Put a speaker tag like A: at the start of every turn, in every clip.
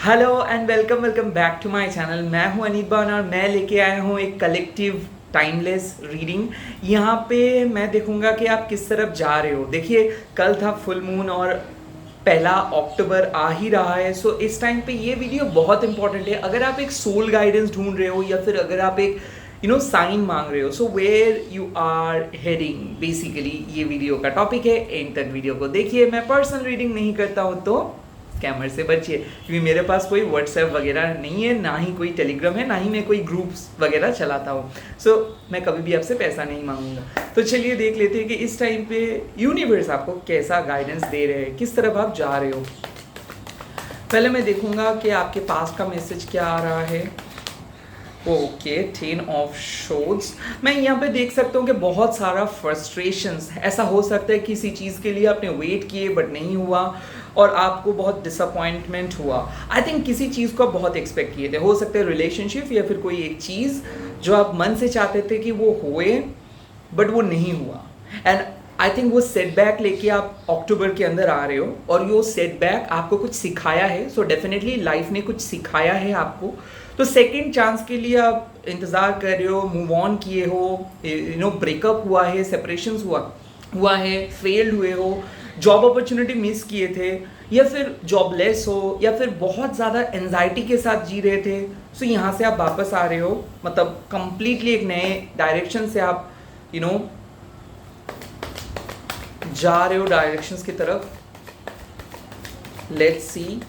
A: Hello and welcome welcome back to my channel. मैं हूं अनीत बावन और मैं लेके आया हूं एक कलेक्टिव टाइमलेस रीडिंग। यहाँ पे मैं देखूंगा कि आप किस तरफ जा रहे हो। देखिए, कल था फुल मून और 1 अक्टूबर आ ही रहा है। सो इस टाइम पे ये वीडियो बहुत इंपॉर्टेंट है। अगर आप एक सोल गाइडेंस ढूंढ रहे हो या फिर अगर आप एक साइन मांग रहे हो, so where you are heading, basically ये वीडियो का टॉपिक है। एंड तक वीडियो को देखिए। मैं पर्सनल रीडिंग नहीं करता हूँ तो स्कैमर से बचिए, क्योंकि मेरे पास कोई व्हाट्सएप वगैरह नहीं है, ना ही कोई टेलीग्राम है, ना ही मैं कोई ग्रुप्स वगैरह चलाता हूँ। सो मैं कभी भी आपसे पैसा नहीं मांगूंगा। तो चलिए देख लेते हैं कि इस टाइम पे यूनिवर्स आपको कैसा गाइडेंस दे रहे हैं, किस तरफ आप जा रहे हो। पहले मैं देखूंगा कि आपके पास का मैसेज क्या आ रहा है। ओके, 10 ऑफ शोड्स। मैं यहाँ पे देख सकता हूँ कि बहुत सारा फ्रस्ट्रेशंस। ऐसा हो सकता है किसी चीज़ के लिए आपने वेट किए बट नहीं हुआ और आपको बहुत डिसअपॉइंटमेंट हुआ। आई थिंक किसी चीज़ को आप बहुत एक्सपेक्ट किए थे। हो सकता है रिलेशनशिप या फिर कोई एक चीज़ जो आप मन से चाहते थे कि वो होए बट वो नहीं हुआ। एंड आई थिंक वो सेटबैक लेके आप अक्टूबर के अंदर आ रहे हो और वो सेटबैक आपको कुछ सिखाया है। सो डेफिनेटली लाइफ ने कुछ सिखाया है आपको। तो सेकंड चांस के लिए आप इंतज़ार कर रहे हो, मूव ऑन किए हो, ब्रेकअप हुआ है, सेपरेशंस हुआ है, फेल्ड हुए हो, जॉब अपॉर्चुनिटी मिस किए थे, या फिर जॉबलेस हो, या फिर बहुत ज़्यादा एंजाइटी के साथ जी रहे थे। सो यहाँ से आप वापस आ रहे हो, मतलब कंप्लीटली एक नए डायरेक्शन से आप जा रहे हो डायरेक्शंस की तरफ। Let's see.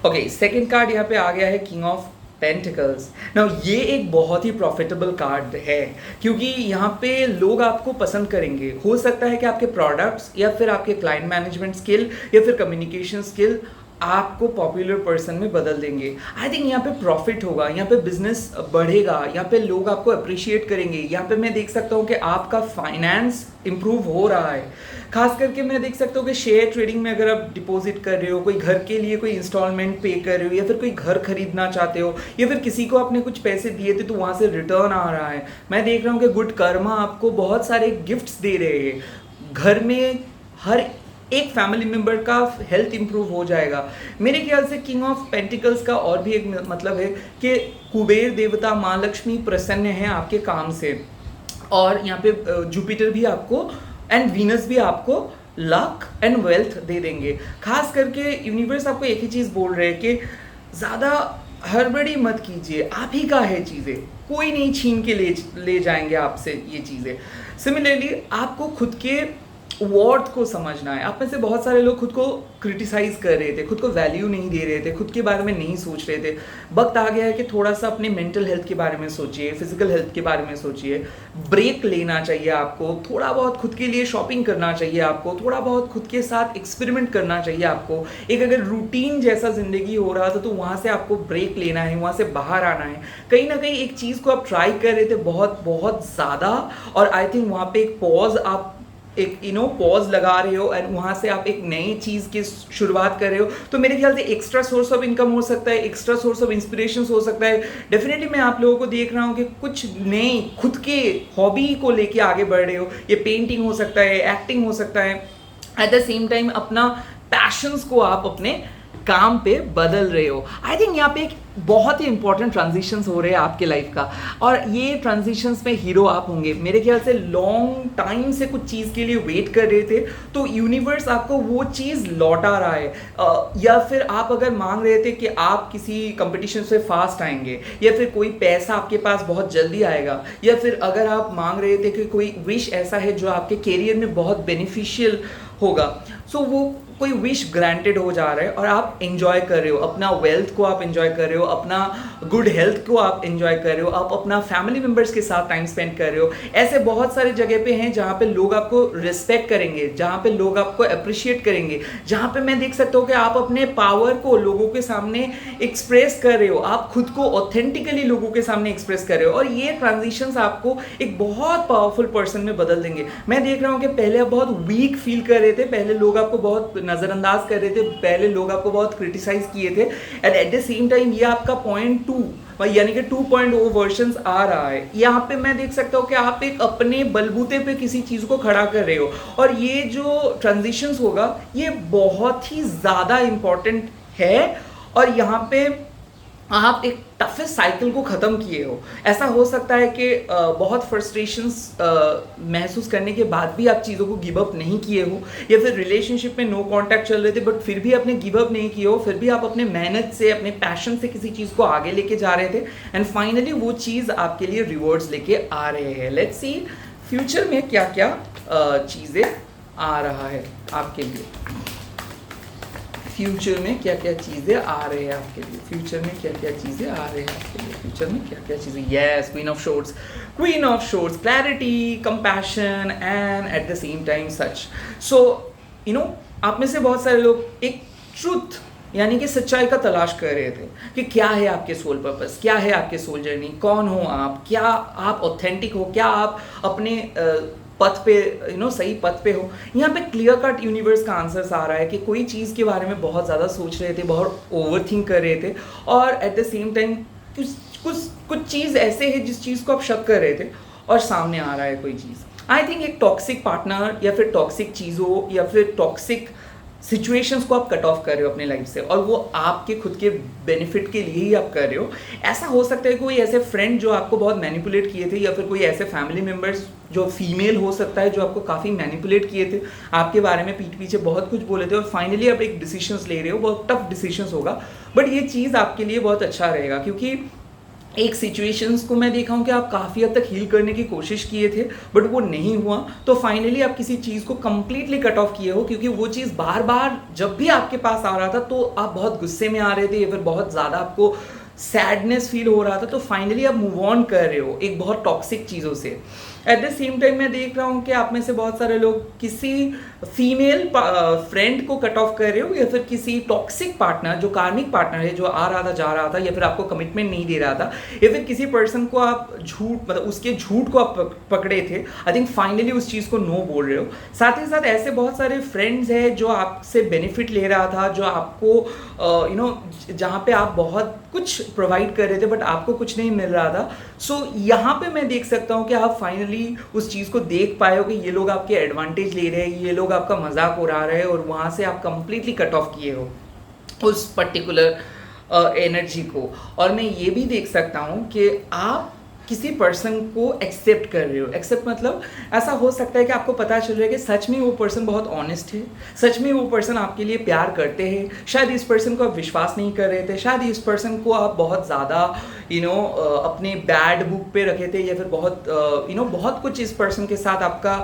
A: Okay, second card यहाँ पे आ गया है किंग ऑफ पेंटिकल्स। नाउ ये एक बहुत ही प्रॉफिटेबल कार्ड है, क्योंकि यहाँ पे लोग आपको पसंद करेंगे। हो सकता है कि आपके प्रोडक्ट्स या फिर आपके क्लाइंट मैनेजमेंट स्किल या फिर कम्युनिकेशन स्किल आपको पॉपुलर पर्सन में बदल देंगे। आई थिंक यहाँ पे प्रॉफिट होगा, यहाँ पे बिजनेस बढ़ेगा, यहाँ पे लोग आपको अप्रिशिएट करेंगे। यहाँ पे मैं देख सकता हूँ कि आपका फाइनेंस इंप्रूव हो रहा है। खास करके मैं देख सकता हूँ कि शेयर ट्रेडिंग में अगर आप डिपॉजिट कर रहे हो, कोई घर के लिए कोई इंस्टॉलमेंट पे कर रहे हो, या फिर कोई घर खरीदना चाहते हो, या फिर किसी को आपने कुछ पैसे दिए थे तो वहाँ से रिटर्न आ रहा है। मैं देख रहा हूँ कि गुड कर्मा आपको बहुत सारे गिफ्ट्स दे रहे हैं। घर में हर एक फैमिली मेंबर का हेल्थ इंप्रूव हो जाएगा। मेरे ख्याल से किंग ऑफ पेंटिकल्स का और भी एक मतलब है कि कुबेर देवता माँ लक्ष्मी प्रसन्न है आपके काम से, और यहाँ पे जुपिटर भी आपको एंड वीनस भी आपको लक एंड वेल्थ दे देंगे। खास करके यूनिवर्स आपको एक ही चीज़ बोल रहे हैं कि ज़्यादा हड़बड़ी मत कीजिए, आप ही का है चीज़ें, कोई नहीं छीन के ले जाएंगे आपसे ये चीज़ें। सिमिलरली आपको खुद के वर्थ को समझना है। आप में से बहुत सारे लोग खुद को क्रिटिसाइज कर रहे थे, खुद को वैल्यू नहीं दे रहे थे, खुद के बारे में नहीं सोच रहे थे। वक्त आ गया है कि थोड़ा सा अपने मेंटल हेल्थ के बारे में सोचिए, फिजिकल हेल्थ के बारे में सोचिए। ब्रेक लेना चाहिए आपको, थोड़ा बहुत खुद के लिए शॉपिंग करना चाहिए आपको, थोड़ा बहुत खुद के साथ एक्सपेरिमेंट करना चाहिए आपको। एक अगर रूटीन जैसा जिंदगी हो रहा था तो वहाँ से आपको ब्रेक लेना है, वहाँ से बाहर आना है। कहीं ना कहीं एक चीज़ को आप ट्राई कर रहे थे बहुत बहुत ज़्यादा, और आई थिंक वहाँ पे एक पॉज आप एक पॉज लगा रहे हो एंड वहाँ से आप एक नई चीज़ की शुरुआत कर रहे हो। तो मेरे ख्याल से एक्स्ट्रा सोर्स ऑफ इनकम हो सकता है, एक्स्ट्रा सोर्स ऑफ इंस्पिरेशन हो सकता है। डेफिनेटली मैं आप लोगों को देख रहा हूँ कि कुछ नए खुद के हॉबी को लेके आगे बढ़ रहे हो। ये पेंटिंग हो सकता है, एक्टिंग हो सकता है। एट द सेम टाइम अपना पैशंस को आप अपने काम पे बदल रहे हो। आई थिंक यहाँ पे एक बहुत ही इंपॉर्टेंट ट्रांजिशंस हो रहे हैं आपके लाइफ का, और ये ट्रांजिशंस में हीरो आप होंगे। मेरे ख्याल से लॉन्ग टाइम से कुछ चीज़ के लिए वेट कर रहे थे, तो यूनिवर्स आपको वो चीज़ लौटा रहा है। या फिर आप अगर मांग रहे थे कि आप किसी कंपटीशन से फास्ट आएंगे, या फिर कोई पैसा आपके पास बहुत जल्दी आएगा, या फिर अगर आप मांग रहे थे कि कोई विश ऐसा है जो आपके कैरियर में बहुत बेनिफिशियल होगा, सो वो कोई विश ग्रांटेड हो जा रहा है और आप एंजॉय कर रहे हो। अपना वेल्थ को आप एंजॉय कर रहे हो, अपना गुड हेल्थ को आप एंजॉय कर रहे हो, आप अपना फैमिली मेंबर्स के साथ टाइम स्पेंड कर रहे हो। ऐसे बहुत सारे जगह पे हैं जहाँ पे लोग आपको रिस्पेक्ट करेंगे, जहाँ पे लोग आपको अप्रिशिएट करेंगे, जहाँ पे मैं देख सकता हूँ कि आप अपने पावर को लोगों के सामने एक्सप्रेस कर रहे हो, आप खुद को ऑथेंटिकली लोगों के सामने एक्सप्रेस कर रहे हो। और ये ट्रांजिशंस आपको एक बहुत पावरफुल पर्सन में बदल देंगे। मैं देख रहा हूँ कि पहले आप बहुत वीक फील कर रहे थे, पहले लोग आपको बहुत नज़रअंदाज कर रहे थे, पहले लोग आपको बहुत क्रिटिसाइज किए थे, and at the same time ये आपका पॉइंट टू यानी कि 2.0 वर्जन आ रहा है। यहाँ पे मैं देख सकता हूँ कि आप एक अपने बलबूते पे किसी चीज़ को खड़ा कर रहे हो, और ये जो ट्रांजिशंस होगा ये बहुत ही ज़्यादा इम्पॉर्टेंट है, और यहाँ पे आप एक टफेस्ट साइकिल को ख़त्म किए हो। ऐसा हो सकता है कि बहुत फ्रस्ट्रेशंस महसूस करने के बाद भी आप चीज़ों को गिव अप नहीं किए हो, या फिर रिलेशनशिप में नो कांटेक्ट चल रहे थे बट फिर भी आपने गिव अप नहीं किए हो, फिर भी आप अपने मेहनत से, अपने पैशन से किसी चीज़ को आगे लेके जा रहे थे, एंड फाइनली वो चीज़ आपके लिए रिवॉर्ड्स लेके आ रहे हैं। लेट्स सी फ्यूचर में क्या क्या चीज़ें आ रहा है आपके लिए। फ्यूचर में क्या क्या चीज़ें आ रहे हैं आपके लिए, फ्यूचर में क्या क्या चीज़ें आ रहे हैं आपके लिए, फ्यूचर में क्या क्या चीज़ें। Yes, queen of shorts, queen of shorts, clarity, compassion and at the same time such. So you know, आप में से बहुत सारे लोग एक ट्रूथ यानी कि सच्चाई का तलाश कर रहे थे कि क्या है आपके सोल पर्पस, क्या है आपके सोल जर्नी, कौन हो आप, क्या आप ऑथेंटिक हो, क्या आप अपने पथ पे सही पथ पे हो। यहाँ पे क्लियर कट यूनिवर्स का आंसर्स आ रहा है कि कोई चीज़ के बारे में बहुत ज़्यादा सोच रहे थे, बहुत ओवर थिंक कर रहे थे, और एट द सेम टाइम कुछ चीज़ ऐसे है जिस चीज़ को आप शक कर रहे थे और सामने आ रहा है कोई चीज़। आई थिंक एक टॉक्सिक पार्टनर या फिर टॉक्सिक चीज़ों या फिर टॉक्सिक सिचुएशंस को आप कट ऑफ कर रहे हो अपने लाइफ से, और वो आपके खुद के बेनिफिट के लिए ही आप कर रहे हो। ऐसा हो सकता है कोई ऐसे फ्रेंड जो आपको बहुत मैनिपुलेट किए थे, या फिर कोई ऐसे फैमिली मेम्बर्स जो फीमेल हो सकता है जो आपको काफ़ी मैनिपुलेट किए थे, आपके बारे में पीठ पीछे बहुत कुछ बोले थे, और फाइनली आप एक डिसीजंस ले रहे हो। बहुत टफ डिसीजंस होगा, बट ये चीज़ आपके लिए बहुत अच्छा रहेगा, क्योंकि एक सिचुएशंस को मैं देखा हूँ कि आप काफ़ी हद तक हील करने की कोशिश किए थे बट वो नहीं हुआ, तो फाइनली आप किसी चीज़ को कंप्लीटली कट ऑफ किए हो, क्योंकि वो चीज़ बार बार जब भी आपके पास आ रहा था तो आप बहुत गुस्से में आ रहे थे, या फिर बहुत ज़्यादा आपको सैडनेस फील हो रहा था, तो फाइनली आप मूव ऑन कर रहे हो एक बहुत टॉक्सिक चीज़ों से। एट द सेम टाइम मैं देख रहा हूँ कि आप में से बहुत सारे लोग किसी फीमेल फ्रेंड को कट ऑफ कर रहे हो, या फिर किसी टॉक्सिक पार्टनर जो कार्मिक पार्टनर है जो आ रहा था जा रहा था, या फिर आपको कमिटमेंट नहीं दे रहा था, या फिर किसी पर्सन को आप झूठ उसके झूठ को आप पकड़े थे। आई थिंक फाइनली उस चीज़ को नो बोल रहे हो। साथ ही साथ ऐसे बहुत सारे फ्रेंड्स हैं जो आपसे बेनिफिट ले रहा था, जो आपको जहाँ पे आप बहुत कुछ प्रोवाइड कर रहे थे बट आपको कुछ नहीं मिल रहा था। सो यहाँ पे मैं देख सकता हूँ कि आप फाइनली उस चीज़ को देख पाए हो कि ये लोग आपके एडवांटेज ले रहे हैं, ये लोग आपका मजाक उड़ा रहे हैं, और वहाँ से आप कंप्लीटली कट ऑफ किए हो उस पर्टिकुलर एनर्जी को। और मैं ये भी देख सकता हूँ कि आप किसी पर्सन को एक्सेप्ट कर रहे हो। एक्सेप्ट मतलब ऐसा हो सकता है कि आपको पता चल रहा है कि सच में वो पर्सन बहुत ऑनेस्ट है, सच में वो पर्सन आपके लिए प्यार करते हैं, शायद इस पर्सन को आप विश्वास नहीं कर रहे थे, शायद इस पर्सन को आप बहुत ज़्यादा अपने बैड बुक पे रखे थे, या फिर बहुत कुछ इस पर्सन के साथ आपका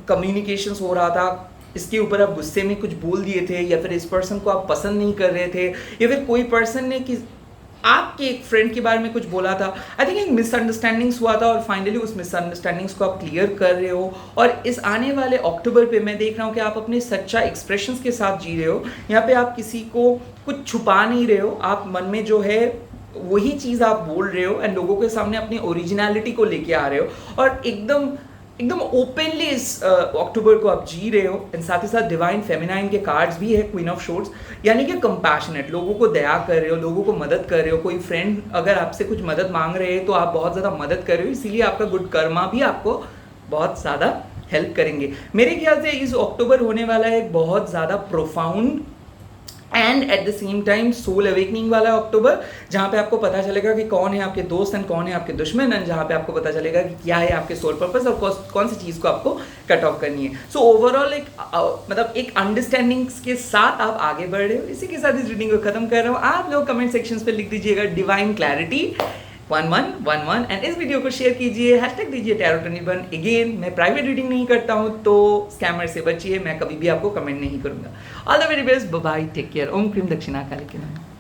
A: कम्युनिकेशंस हो रहा था, इसके ऊपर आप गुस्से में कुछ बोल दिए थे, या फिर इस पर्सन को आप पसंद नहीं कर रहे थे, या फिर कोई पर्सन ने आपके एक फ्रेंड के बारे में कुछ बोला था। आई थिंक एक मिसअंडरस्टैंडिंग्स हुआ था, और फाइनली उस मिसअंडरस्टैंडिंग्स को आप क्लियर कर रहे हो, और इस आने वाले अक्टूबर पे मैं देख रहा हूँ कि आप अपने सच्चा एक्सप्रेशंस के साथ जी रहे हो। यहाँ पे आप किसी को कुछ छुपा नहीं रहे हो, आप मन में जो है वही चीज़ आप बोल रहे हो, एंड लोगों के सामने अपनी ओरिजिनलिटी को लेके आ रहे हो, और एकदम ओपनली इस अक्टूबर को आप जी रहे हो। एंड साथ ही साथ डिवाइन फेमिनाइन के कार्ड्स भी है, क्वीन ऑफ शोर्ट्स, यानी कि कंपैशनेट, लोगों को दया कर रहे हो, लोगों को मदद कर रहे हो। कोई फ्रेंड अगर आपसे कुछ मदद मांग रहे हैं तो आप बहुत ज़्यादा मदद कर रहे हो, इसीलिए आपका गुड कर्मा भी आपको बहुत ज़्यादा हेल्प करेंगे। मेरे ख्याल से इस अक्टूबर होने वाला है एक बहुत ज़्यादा profound and at the same time soul awakening वाला अक्टूबर, जहाँ पे आपको पता चलेगा कि कौन है आपके दोस्त एंड कौन है आपके दुश्मन, एंड जहाँ पे आपको पता चलेगा कि क्या है आपके सोल पर्पस और कौन सी चीज़ को आपको कट ऑफ करनी है। सो ओवरऑल एक अंडरस्टैंडिंग्स के साथ आप आगे बढ़ रहे हो। इसी के साथ इस रीडिंग को खत्म कर रहा हूँ। आप लोग कमेंट सेक्शंस पे लिख दीजिएगा डिवाइन क्लैरिटी 1111 एंड इस वीडियो को शेयर कीजिए, हैशटैग दीजिए टैरोटनिबन। अगेन मैं प्राइवेट रीडिंग नहीं करता हूँ, तो स्कैमर से बचिए, मैं कभी भी आपको कमेंट नहीं करूँगा। All the very best, bye bye, take care. ओम क्रीम दक्षिणा काली के नाम।